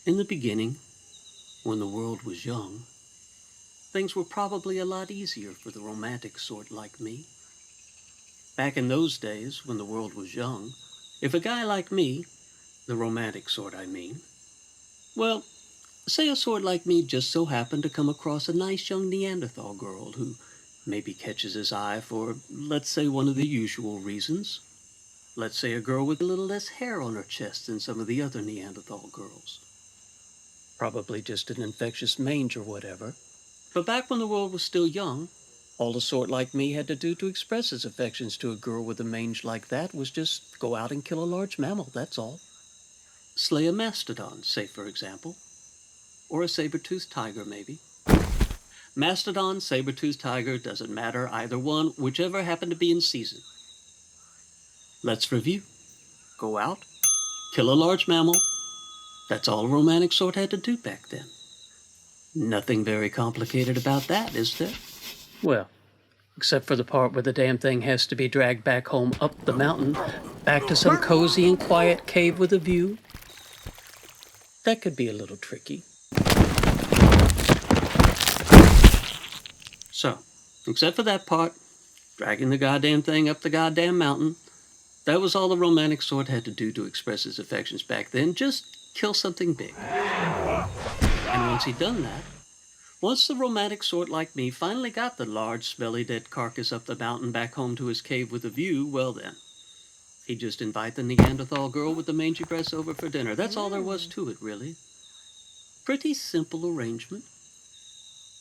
In the beginning, when the world was young, things were probably a lot easier for the romantic sort like me. Back in those days, when the world was young, if a guy like me, the romantic sort I mean, well, say a sort like me just so happened to come across a nice young Neanderthal girl who maybe catches his eye for, let's say, one of the usual reasons. Let's say a girl with a little less hair on her chest than some of the other Neanderthal girls. Probably just an infectious mange or whatever. But back when the world was still young, all a sort like me had to do to express his affections to a girl with a mange like that was just go out and kill a large mammal, that's all. Slay a mastodon, say for example. Or a saber-toothed tiger, maybe. Mastodon, saber-toothed tiger, doesn't matter, either one, whichever happened to be in season. Let's review. Go out, kill a large mammal. That's all a romantic sort had to do back then. Nothing very complicated about that, is there? Well, except for the part where the damn thing has to be dragged back home up the mountain, back to some cozy and quiet cave with a view. That could be a little tricky. So, except for that part, dragging the goddamn thing up the goddamn mountain, that was all the romantic sort had to do to express his affections back then, just kill something big. And once he'd done that, once the romantic sort like me finally got the large, smelly, dead carcass up the mountain back home to his cave with a view, well then, he'd just invite the Neanderthal girl with the mangy breasts over for dinner. That's all there was to it, really. Pretty simple arrangement.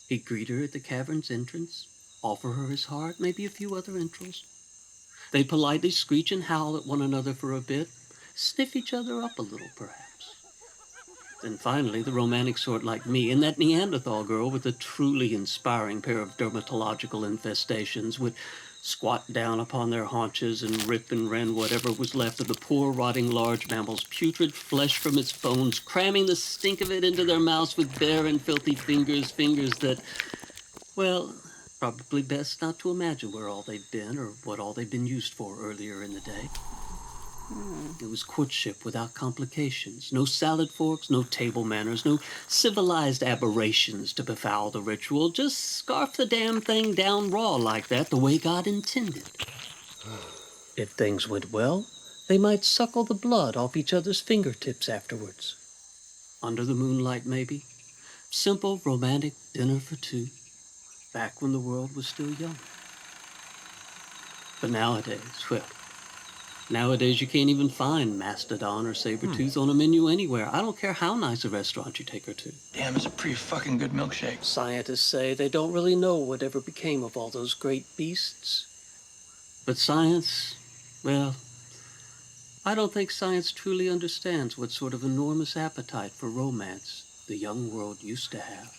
He'd greet her at the cavern's entrance, offer her his heart, maybe a few other entrails. They'd politely screech and howl at one another for a bit, sniff each other up a little, perhaps. Then finally, the romantic sort like me and that Neanderthal girl with a truly inspiring pair of dermatological infestations would squat down upon their haunches and rip and rend whatever was left of the poor, rotting large mammal's putrid flesh from its bones, cramming the stink of it into their mouths with bare and filthy fingers that, well, probably best not to imagine where all they've been or what all they've been used for earlier in the day. It was courtship without complications. No salad forks, no table manners, no civilized aberrations to befoul the ritual. Just scarf the damn thing down raw like that, the way God intended. If things went well, they might suckle the blood off each other's fingertips afterwards. Under the moonlight, maybe. Simple, romantic dinner for two. Back when the world was still young. But nowadays you can't even find mastodon or saber-tooth on a menu anywhere. I don't care how nice a restaurant you take her to. Damn, it's a pretty fucking good milkshake. Scientists say they don't really know whatever became of all those great beasts. But science, well, I don't think science truly understands what sort of enormous appetite for romance the young world used to have.